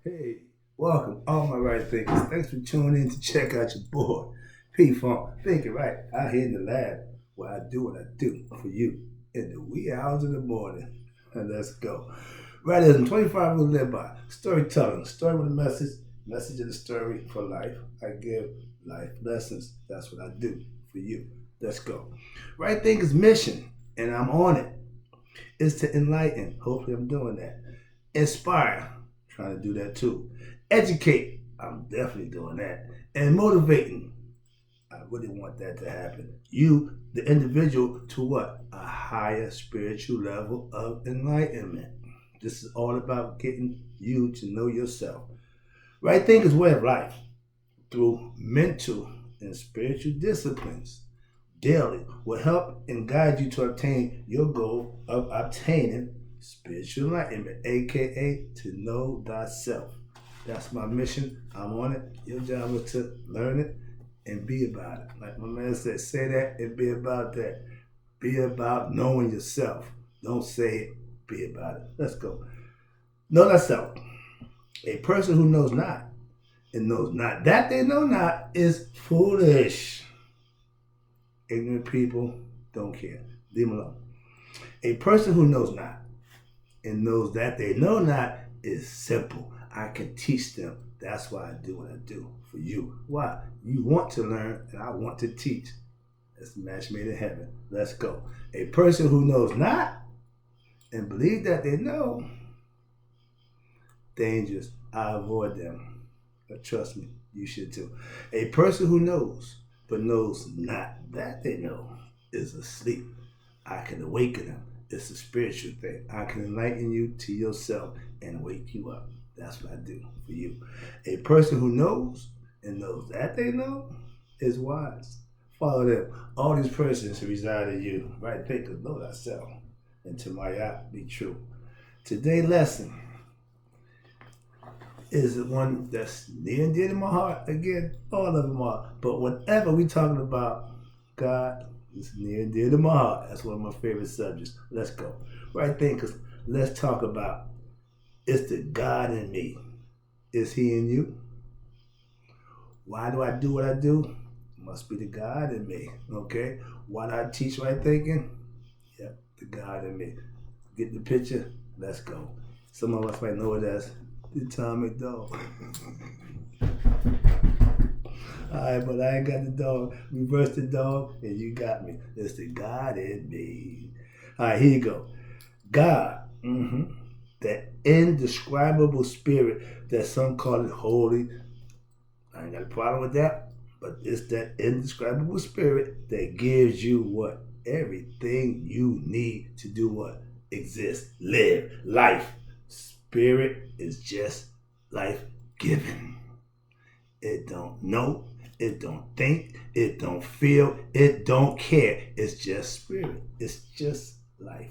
Hey, welcome, all my right thinkers. Thanks for tuning in to check out your boy, P Funk. Thinking right out here in the lab where I do what I do for you in the wee hours of the morning. And let's go. Radism 25 will live by storytelling, story with a message of the story for life. I give life lessons. That's what I do for you. Let's go. Right thinkers mission, and I'm on it, is to enlighten. Hopefully, I'm doing that. Inspire, trying to do that too. Educate, I'm definitely doing that. And motivating, I really want that to happen. You, the individual, to what? A higher spiritual level of enlightenment. This is all about getting you to know yourself. Right thinking is way of life through mental and spiritual disciplines daily will help and guide you to obtain your goal of obtaining spiritual enlightenment, aka to know thyself. That's my mission. I'm on it. Your job is to learn it and be about it. Like my man said, say that and be about that. Be about knowing yourself. Don't say it, be about it. Let's go. Know thyself. A person who knows not and knows not that they know not is foolish. Ignorant people don't care. Leave them alone. A person who knows not and knows that they know not is simple. I can teach them. That's why I do what I do for you. Why? You want to learn and I want to teach. It's a match made in heaven. Let's go. A person who knows not and believe that they know, dangerous. I avoid them. But trust me, you should too. A person who knows but knows not that they know is asleep. I can awaken them. It's a spiritual thing. I can enlighten you to yourself and wake you up. That's what I do for you. A person who knows and knows that they know is wise. Follow them. All these persons who reside in you, right thinkers, know thyself, and to my eye be true. Today's lesson is one that's near and dear to my heart. Again, all of them are. But whenever we talking about God, it's near and dear to my heart. That's one of my favorite subjects. Let's go. Right thinkers, let's talk about, it's the God in me. Is he in you? Why do I do what I do? It must be the God in me. Okay? Why do I teach right thinking? Yep, the God in me. Get the picture? Let's go. Some of us might know it as the atomic dog. Alright, but I ain't got the dog. Reverse the dog, and you got me. It's the God in me. Alright, here you go. God, that indescribable spirit that some call it holy. I ain't got a problem with that, but it's that indescribable spirit that gives you what? Everything you need to do what? Exist, live, life. Spirit is just life giving. It don't know, it don't think, it don't feel, it don't care. It's just spirit. It's just life.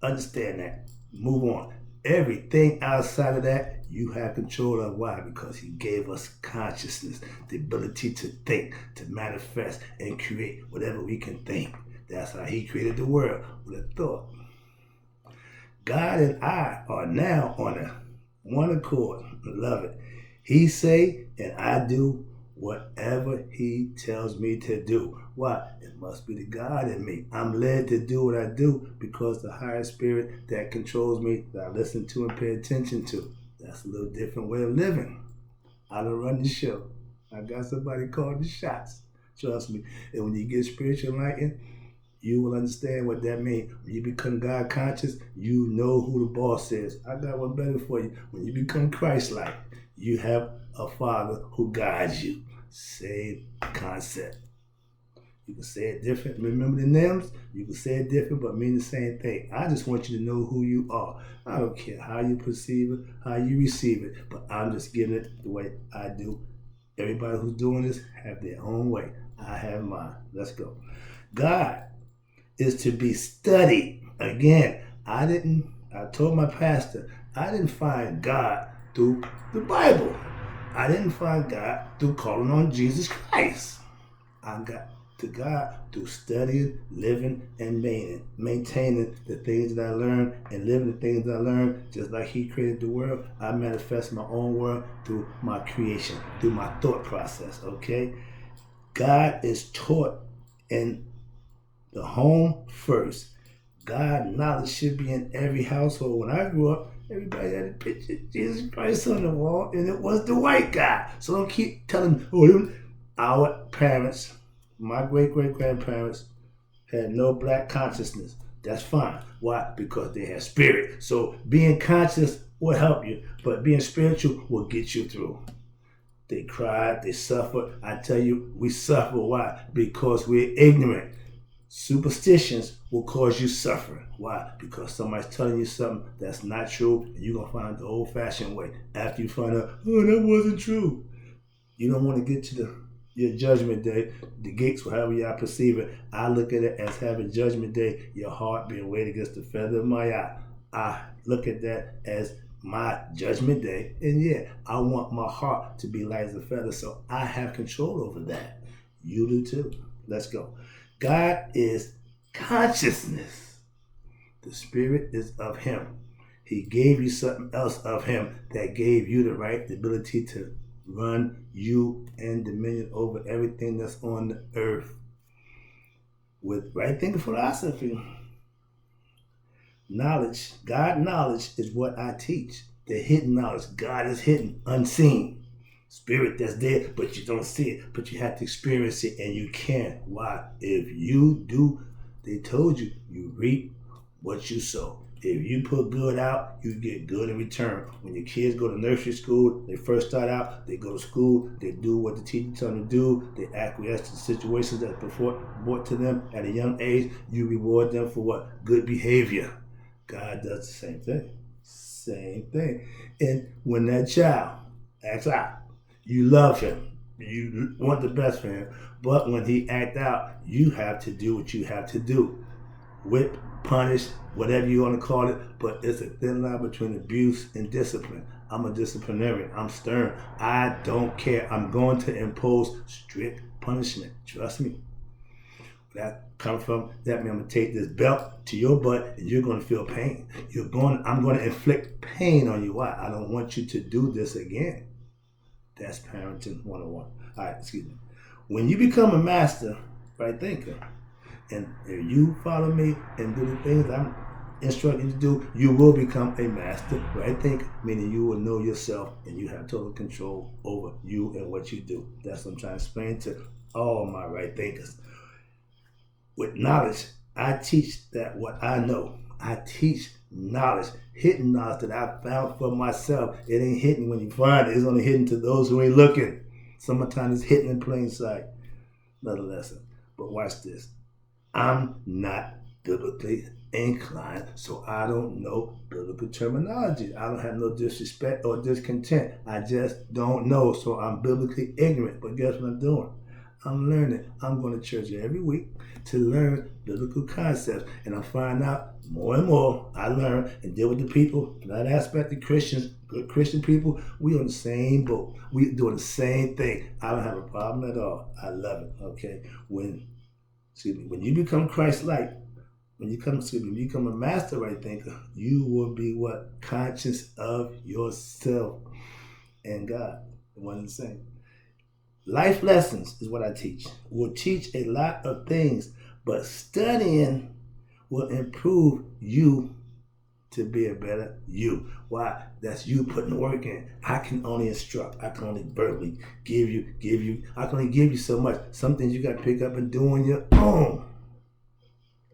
Understand that. Move on. Everything outside of that, you have control of. Why? Because he gave us consciousness, the ability to think, to manifest, and create whatever we can think. That's how he created the world, with a thought. God and I are now on a one accord. Love it. He say and I do whatever he tells me to do. Why? It must be the God in me. I'm led to do what I do because the higher spirit that controls me, that I listen to and pay attention to. That's a little different way of living. I don't run the show. I got somebody calling the shots. Trust me. And when you get spiritual enlightened, you will understand what that means. When you become God conscious, you know who the boss is. I got one better for you. When you become Christ-like, you have a Father who guides you. Same concept. You can say it different. Remember the names? You can say it different, but mean the same thing. I just want you to know who you are. I don't care how you perceive it, how you receive it, but I'm just giving it the way I do. Everybody who's doing this have their own way. I have mine. Let's go. God is to be studied. Again, I told my pastor, I didn't find God through the Bible. I didn't find God through calling on Jesus Christ. I got to God through studying, living, and maintaining the things that I learned and living the things that I learned. Just like He created the world, I manifest my own world through my creation, through my thought process, okay? God is taught in the home first. God knowledge should be in every household. When I grew up, everybody had a picture of Jesus Christ on the wall, and it was the white guy. So don't keep telling our parents, my great-great-grandparents, had no black consciousness. That's fine. Why? Because they had spirit. So being conscious will help you, but being spiritual will get you through. They cried, they suffered. I tell you, we suffer. Why? Because we're ignorant. Superstitions will cause you suffering. Why? Because somebody's telling you something that's not true, and you're going to find the old-fashioned way. After you find out, oh, that wasn't true. You don't want to get to your judgment day, the gates, however y'all perceive it. I look at it as having judgment day, your heart being weighed against the feather of my eye. I look at that as my judgment day, and yeah, I want my heart to be light as a feather, so I have control over that. You do too. Let's go. God is consciousness. The spirit is of Him. He gave you something else of Him that gave you the right, the ability to run you and dominion over everything that's on the earth. With right thinking philosophy, knowledge, God knowledge is what I teach. The hidden knowledge. God is hidden, unseen. Spirit that's there, but you don't see it, but you have to experience it, and you can. Why? If you do, they told you, you reap what you sow. If you put good out, you get good in return. When your kids go to nursery school, they first start out, they go to school, they do what the teacher tells them to do, they acquiesce to the situations that are brought to them at a young age. You reward them for what? Good behavior. God does the same thing. Same thing. And when that child acts out, you love him. You want the best for him. But when he act out, you have to do what you have to do. Whip, punish, whatever you want to call it. But it's a thin line between abuse and discipline. I'm a disciplinarian. I'm stern. I don't care. I'm going to impose strict punishment. Trust me. That comes from that means I'm gonna take this belt to your butt and you're gonna feel pain. I'm gonna inflict pain on you. Why? I don't want you to do this again. That's parenting 101. All right, excuse me. When you become a master, right thinker, and if you follow me and do the things I'm instructing you to do, you will become a master, right thinker, meaning you will know yourself and you have total control over you and what you do. That's what I'm trying to explain to all my right thinkers. With knowledge, I teach that what I know. I teach knowledge, hidden knowledge that I found for myself. It ain't hidden when you find it. It's only hidden to those who ain't looking. Sometimes it's hidden in plain sight. Another lesson. But watch this. I'm not biblically inclined, so I don't know biblical terminology. I don't have no disrespect or discontent. I just don't know, so I'm biblically ignorant. But guess what I'm doing? I'm learning. I'm going to church every week to learn biblical concepts. And I find out more and more. I learn and deal with the people, from that aspect of Christians, good Christian people. We on the same boat. We doing the same thing. I don't have a problem at all. I love it. Okay. When you become Christ-like, when you become a master right thinker, you will be what? Conscious of yourself and God. One and the same. Life lessons is what I teach. We'll teach a lot of things, but studying will improve you to be a better you. Why? That's you putting the work in. I can only instruct. I can only verbally give you. I can only give you so much. Some things you got to pick up and do on your own.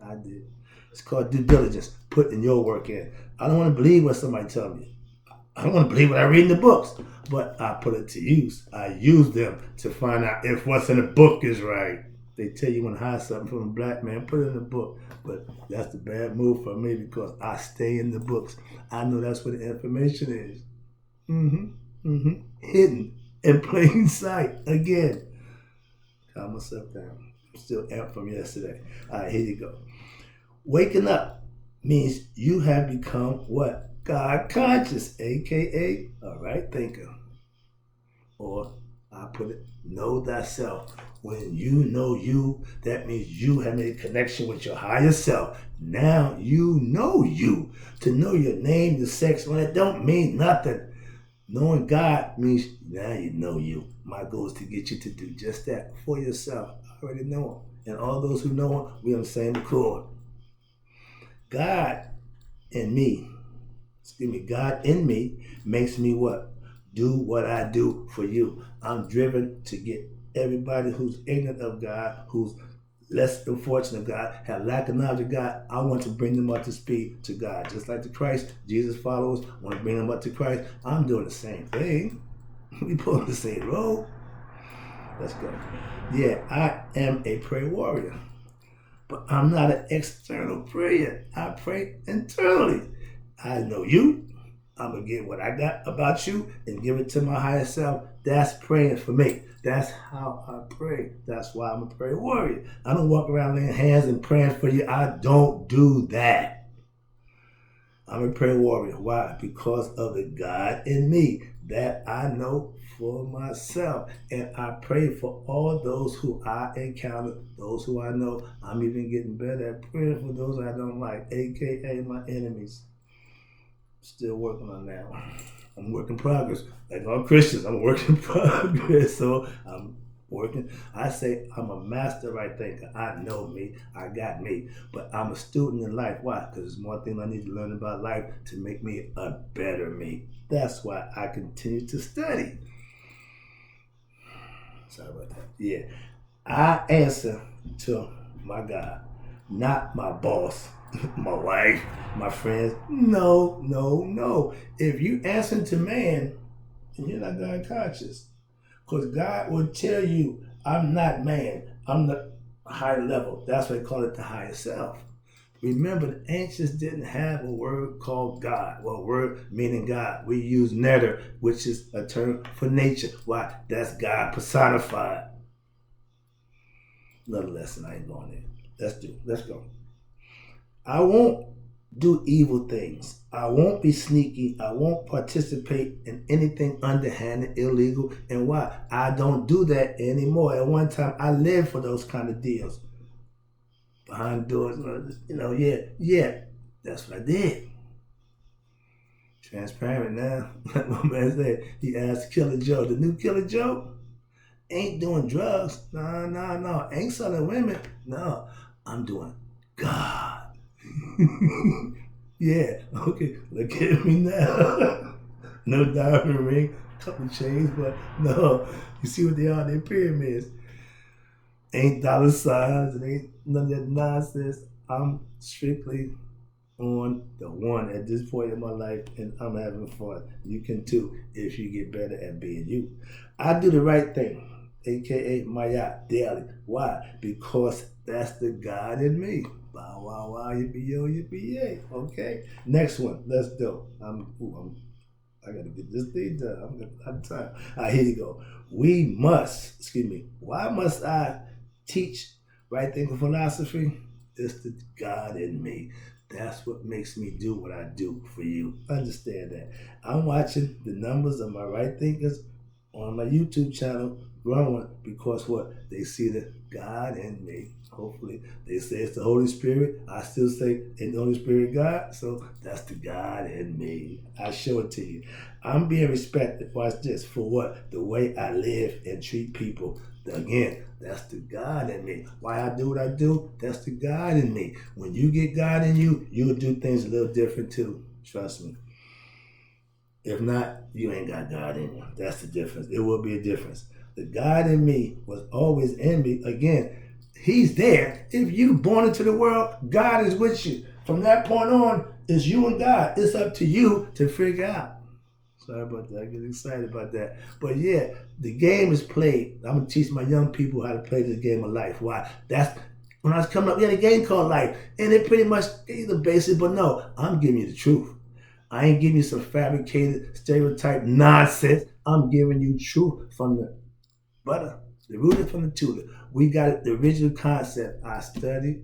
I did. It's called due diligence, putting your work in. I don't want to believe what somebody tells me. I don't want to believe what I read in the books, but I put it to use. I use them to find out if what's in the book is right. They tell you want to hide something from a black man, put it in the book. But that's the bad move for me because I stay in the books. I know that's where the information is. Hidden in plain sight. Again. Calm myself down. I'm still amped from yesterday. All right, here you go. Waking up means you have become what? God conscious, aka a right thinker. Or I put it, know thyself. When you know you, that means you have made a connection with your higher self. Now you know you. To know your name, your sex, well, it don't mean nothing. Knowing God means now you know you. My goal is to get you to do just that for yourself. I already know Him. And all those who know Him, we on the same accord. God in me, God in me makes me what? Do what I do for you. I'm driven to get everybody who's ignorant of God, who's less unfortunate of God, have lack of knowledge of God. I want to bring them up to speed to God. Just like the Christ, Jesus followers, want to bring them up to Christ. I'm doing the same thing. We pulling the same road. Let's go. Yeah, I am a prayer warrior. But I'm not an external prayer. I pray internally. I know you. I'm going to get what I got about you and give it to my higher self. That's praying for me. That's how I pray. That's why I'm a prayer warrior. I don't walk around laying hands and praying for you. I don't do that. I'm a prayer warrior. Why? Because of the God in me that I know for myself. And I pray for all those who I encounter, those who I know. I'm even getting better at praying for those I don't like, aka my enemies. Still working on that one. I'm work in progress. Like all Christians, I'm a work in progress. So I'm working. I say I'm a master right thinker. I know me. I got me. But I'm a student in life. Why? Because there's more things I need to learn about life to make me a better me. That's why I continue to study. Sorry about that. Yeah. I answer to my God, not my boss, my wife, my friends. No, no, no. If you answer to man, you're not God conscious. Because God will tell you, I'm not man. I'm the high level. That's why they call it the higher self. Remember, the ancients didn't have a word called God. Well, word meaning God. We use netter, which is a term for nature. Why? That's God personified. Another lesson, I ain't going there. Let's go. I won't do evil things. I won't be sneaky. I won't participate in anything underhanded, illegal. And why? I don't do that anymore. At one time, I lived for those kind of deals. Behind doors, yeah. That's what I did. Transparent now. Like my man said, he asked Killer Joe. The new Killer Joe ain't doing drugs. No. Ain't selling women. No, I'm doing God. Yeah, okay, look at me now. No diamond ring, couple chains, but no. You see what they are? They're pyramids. Ain't dollar signs, and ain't none of that nonsense. I'm strictly on the one at this point in my life, and I'm having fun. You can too if you get better at being you. I do the right thing, aka Maya daily. Why? Because that's the God in me. Bow wow wow yippee yo yippee yay. Okay. Next one. Let's do. I gotta get this thing done. I'm gonna have time. All right, here you go. Why must I teach right thinking philosophy? It's the God in me. That's what makes me do what I do for you. Understand that. I'm watching the numbers of my right thinkers on my YouTube channel growing because what? They see the God in me. Hopefully, they say it's the Holy Spirit. I still say it's the Holy Spirit God. So that's the God in me. I show it to you. I'm being respected. Watch this. For what? The way I live and treat people. Again, that's the God in me. Why I do what I do, that's the God in me. When you get God in you, you'll do things a little different too. Trust me. If not, you ain't got God in you. That's the difference. It will be a difference. The God in me was always in me. Again, He's there. If you born into the world, God is with you. From that point on, it's you and God. It's up to you to figure out. Sorry about that. I get excited about that. But yeah, the game is played. I'm gonna teach my young people how to play this game of life. Why? That's when I was coming up, we had a game called life. And it pretty much is the basic, but no, I'm giving you the truth. I ain't giving you some fabricated stereotype nonsense. I'm giving you truth from the butter, the root from the tulip. We got the original concept. I study,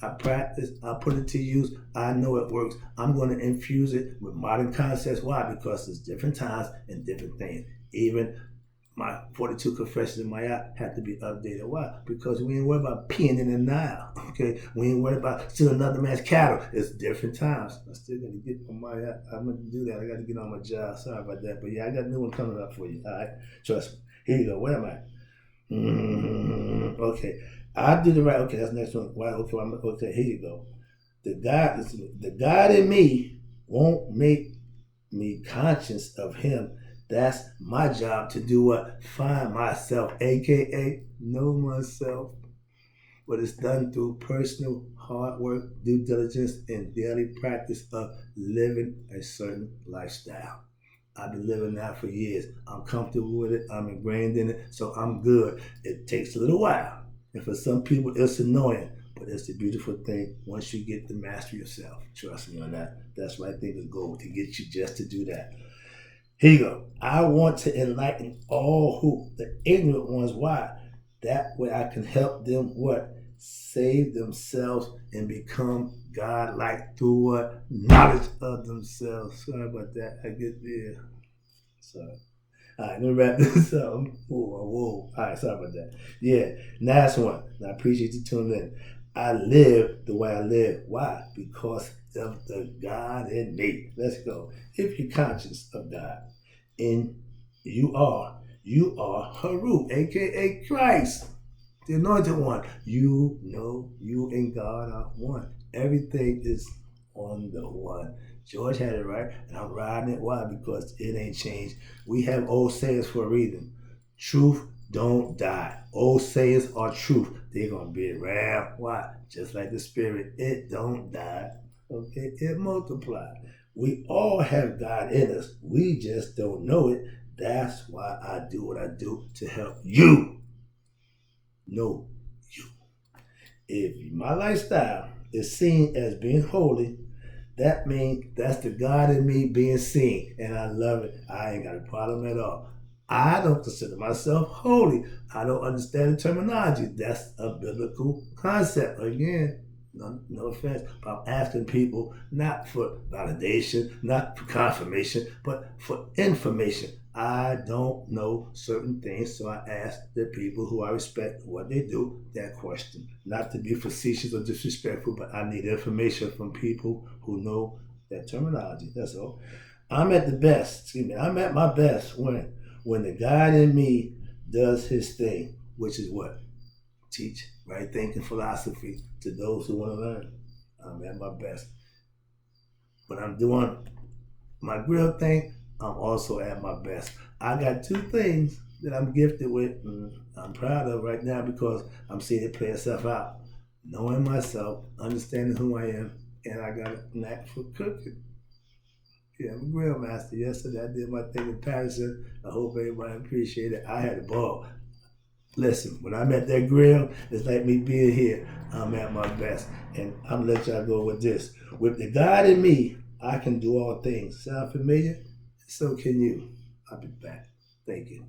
I practice, I put it to use. I know it works. I'm going to infuse it with modern concepts. Why? Because it's different times and different things. Even my 42 confessions in my app have to be updated. Why? Because we ain't worried about peeing in the Nile. Okay, we ain't worried about stealing another man's cattle. It's different times. I'm still gonna get on my app. I'm gonna do that. I got to get on my job. Sorry about that, but yeah, I got a new one coming up for you. All right, trust me. Here you go. Where am I? Okay, I did it right. Okay, that's the next one. Why? Okay, okay. Here you go. The God in me won't make me conscious of Him. That's my job to do what? Find myself, aka know myself. But it's done through personal hard work, due diligence, and daily practice of living a certain lifestyle. I've been living that for years. I'm comfortable with it. I'm ingrained in it, so I'm good. It takes a little while, and for some people, it's annoying. But it's the beautiful thing once you get to master yourself. Trust me on that. That's what I think is gold to get you just to do that. Here you go. I want to enlighten all who the ignorant ones. Why? That way I can help them what? Save themselves and become God-like through what? Knowledge of themselves. Sorry about that. I get there. Sorry. All right, let me wrap this up. Whoa. All right, sorry about that. Yeah, last one. I appreciate you tuning in. I live the way I live. Why? Because of the God in me. Let's go. If you're conscious of God, and you are Haru, aka Christ, the anointed one. You know you and God are one. Everything is on the one. George had it right, and I'm riding it. Why? Because it ain't changed. We have old sayings for a reason. Truth don't die. Old sayings are truth. They're gonna be around. Why? Just like the spirit, it don't die. Okay, it multiplies. We all have God in us. We just don't know it. That's why I do what I do to help you know you. If my lifestyle is seen as being holy, that means that's the God in me being seen. And I love it. I ain't got a problem at all. I don't consider myself holy. I don't understand the terminology. That's a biblical concept. Again, no offense, but I'm asking people not for validation, not for confirmation, but for information. I don't know certain things, so I ask the people who I respect what they do that question. Not to be facetious or disrespectful, but I need information from people who know that terminology. That's all. I'm at the best. Excuse me. I'm at my best when the God in me does His thing, which is what? Teach right thinking philosophy to those who want to learn. I'm at my best. When I'm doing my grill thing, I'm also at my best. I got two things that I'm gifted with, and I'm proud of right now because I'm seeing it play itself out. Knowing myself, understanding who I am, and I got a knack for cooking. Yeah, I'm a grill master. Yesterday I did my thing in Patterson. I hope everybody appreciated it. I had a ball. Listen, when I'm at that grill, it's like me being here. I'm at my best. And I'm gonna let y'all go with this. With the God in me, I can do all things. Sound familiar? So can you. I'll be back. Thank you.